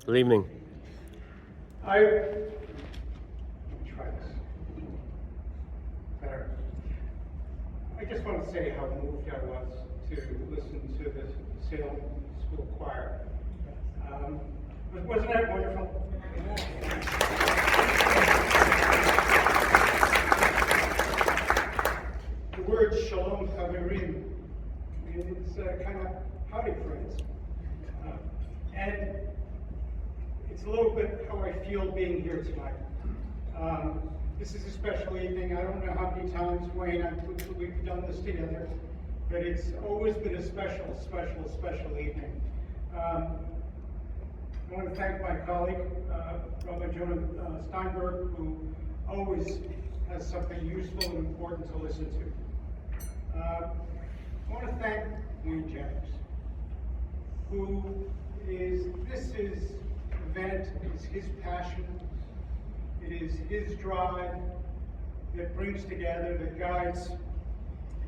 Good evening. Let me try this. Better. I just want to say how moved I was to listen to the Salem School Choir. Wasn't that wonderful? The word Shalom Chaverim is kind of howdy friends. And it's a little bit how I feel being here tonight. This is a special evening. I don't know how many times, Wayne, we've done this together, but it's always been a special evening. I want to thank my colleague, Rabbi Jonah Steinberg, who always has something useful and important to listen to. I want to thank Wayne Jennings, this event is his passion, it is his drive that brings together, that guides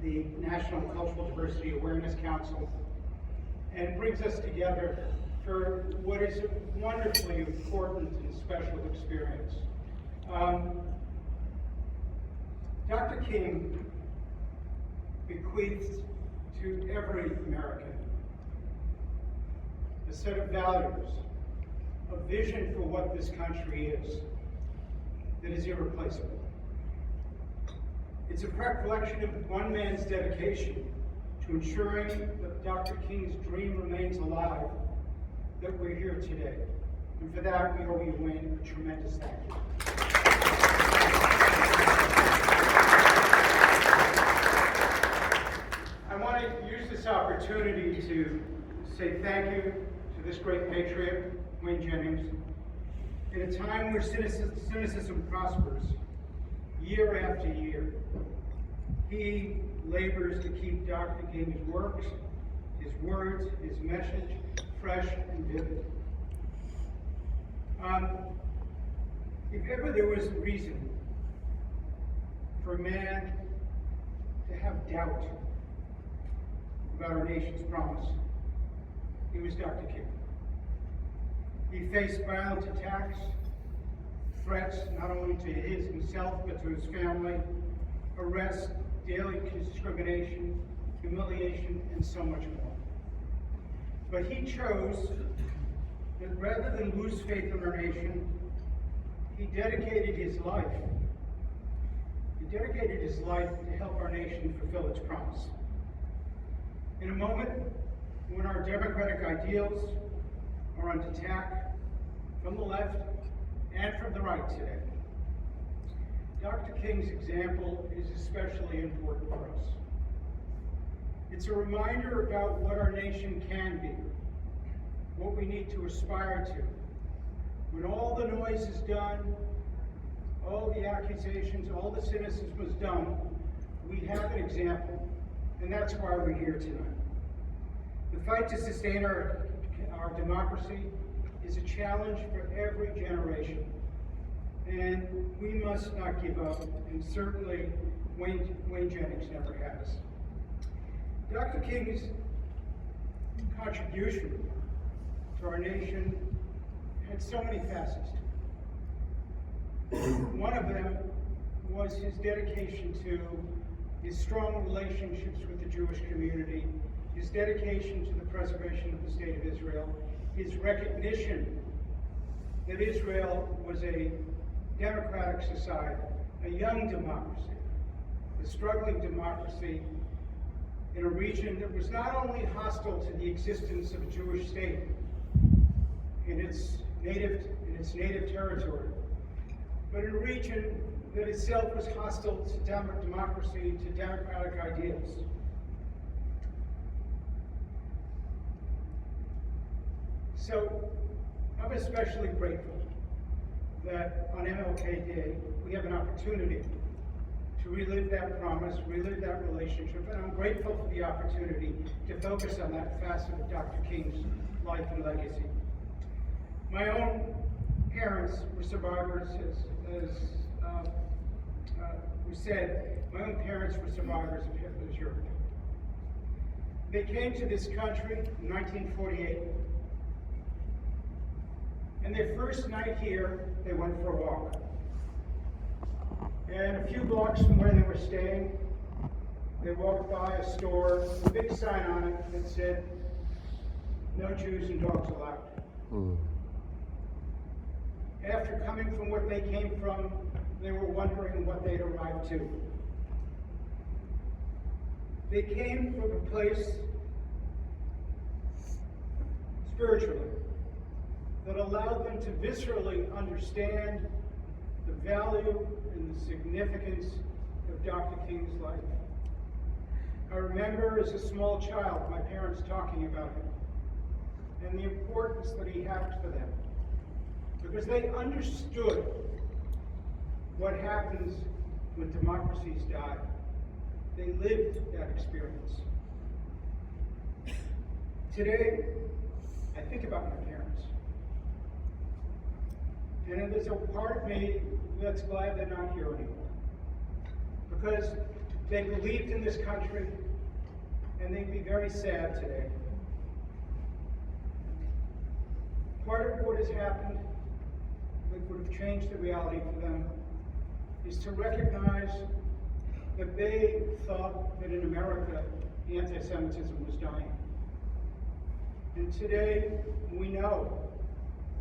the National Cultural Diversity Awareness Council, and brings us together for what is a wonderfully important and special experience. Dr. King bequeathed to every American a set of values, a vision for what this country is that is irreplaceable. It's a reflection of one man's dedication to ensuring that Dr. King's dream remains alive, that we're here today. And for that, we owe you, Wayne, a tremendous thank you. I want to use this opportunity to say thank you to this great patriot, Wayne Jennings. In a time where cynicism prospers, year after year, he labors to keep Dr. King's works, his words, his message fresh and vivid. If ever there was a reason for a man to have doubt about our nation's promise, it was Dr. King. He faced violent attacks, threats not only to himself but to his family, arrest, daily discrimination, humiliation, and so much more. But he chose that rather than lose faith in our nation, he dedicated his life. He dedicated his life to help our nation fulfill its promise. In a moment when our democratic ideals are under attack from the left and from the right today, Dr. King's example is especially important for us. It's a reminder about what our nation can be, what we need to aspire to. When all the noise is done, all the accusations, all the cynicism is done, we have an example, and that's why we're here tonight. The fight to sustain our democracy is a challenge for every generation, and we must not give up, and certainly Wayne Jennings never has. Dr. King's contribution to our nation had so many facets to it. One of them was his dedication to his strong relationships with the Jewish community, his dedication to the preservation of the State of Israel, his recognition that Israel was a democratic society, a young democracy, a struggling democracy in a region that was not only hostile to the existence of a Jewish state in its native territory, but in a region that itself was hostile to democracy, to democratic ideals. So I'm especially grateful that on MLK Day, we have an opportunity to relive that promise, relive that relationship, and I'm grateful for the opportunity to focus on that facet of Dr. King's life and legacy. My own parents were survivors, as we said, my own parents were survivors of Hitler's Europe. They came to this country in 1948. And their first night here, they went for a walk. And a few blocks from where they were staying, they walked by a store with a big sign on it that said, "No Jews and dogs allowed." After coming from what they came from, they were wondering what they'd arrived to. They came from a place spiritually that allowed them to viscerally understand the value and the significance of Dr. King's life. I remember as a small child my parents talking about him and the importance that he had for them, because they understood what happens when democracies die. They lived that experience. Today, I think about my parents. And there's a part of me that's glad they're not here anymore. Because they believed in this country, and they'd be very sad today. Part of what has happened that would have changed the reality for them is to recognize that they thought that in America, anti-Semitism was dying. And today, we know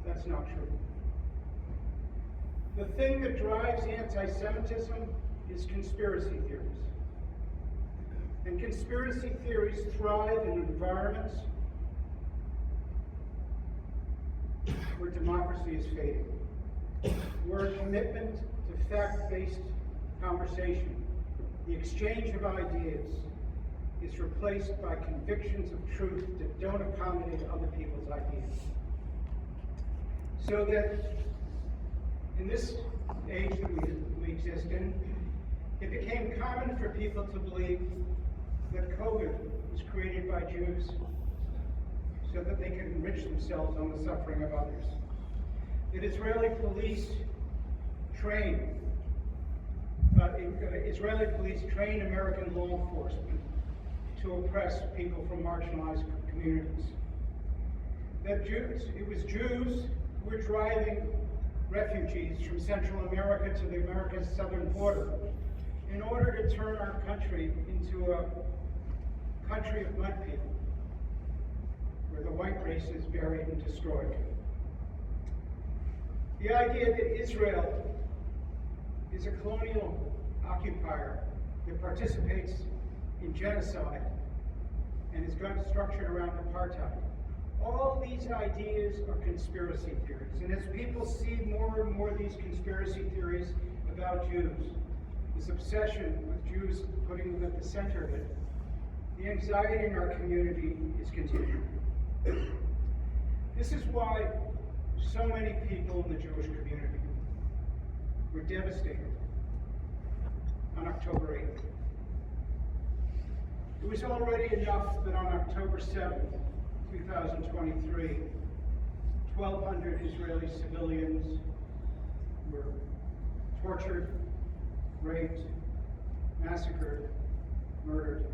that's not true. The thing that drives anti-Semitism is conspiracy theories. And conspiracy theories thrive in environments where democracy is fading, where a commitment to fact-based conversation, the exchange of ideas, is replaced by convictions of truth that don't accommodate other people's ideas. So that in this age that we exist in, it became common for people to believe that COVID was created by Jews so that they could enrich themselves on the suffering of others. That Israeli police train American law enforcement to oppress people from marginalized communities. That it was Jews who were driving refugees from Central America to the America's southern border in order to turn our country into a country of mud people, where the white race is buried and destroyed. The idea that Israel is a colonial occupier that participates in genocide and is structured around apartheid. All these ideas are conspiracy theories. And as people see more and more of these conspiracy theories about Jews, this obsession with Jews putting them at the center of it, the anxiety in our community is continuing. This is why so many people in the Jewish community were devastated on October 8th. It was already enough that on October 7th, 2023, 1,200 Israeli civilians were tortured, raped, massacred, murdered.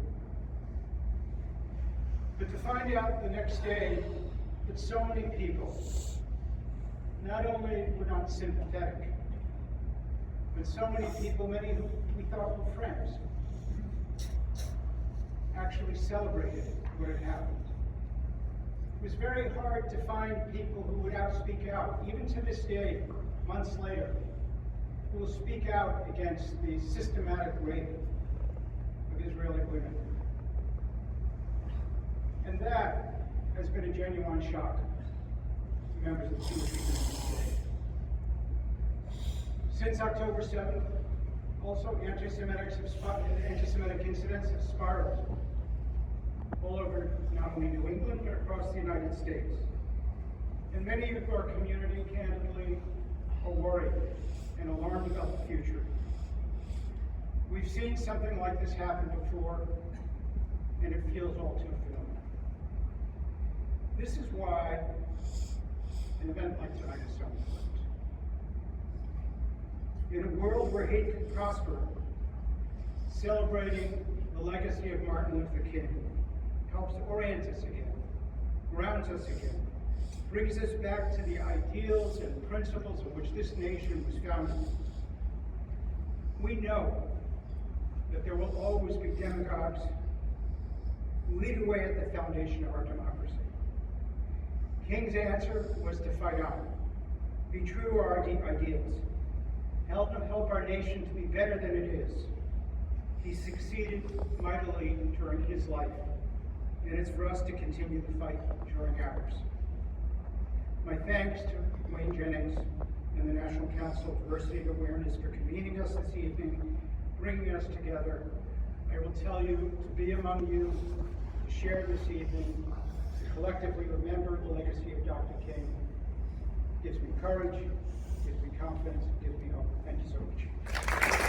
But to find out the next day that so many people not only were not sympathetic, but so many people, many who we thought were friends, actually celebrated what had happened. It was very hard to find people who would speak out, even to this day, months later, who will speak out against the systematic rape of Israeli women. And that has been a genuine shock to members of the Jewish community today. Since October 7th, also anti-Semitic incidents have spiraled all over not only New England, but across the United States. And many of our community, candidly, are worried and alarmed about the future. We've seen something like this happen before, and it feels all too familiar. This is why an event like tonight is so important. In a world where hate can prosper, celebrating the legacy of Martin Luther King helps orient us again, grounds us again, brings us back to the ideals and principles on which this nation was founded. We know that there will always be demagogues who lead away at the foundation of our democracy. King's answer was to fight on, be true to our ideals, help our nation to be better than it is. He succeeded mightily during his life, and it's for us to continue the fight during ours. My thanks to Wayne Jennings and the National Council of Diversity and Awareness for convening us this evening, bringing us together. I will tell you to be among you, to share this evening, to collectively remember the legacy of Dr. King. Gives me courage, gives me confidence, gives me hope. Thank you so much.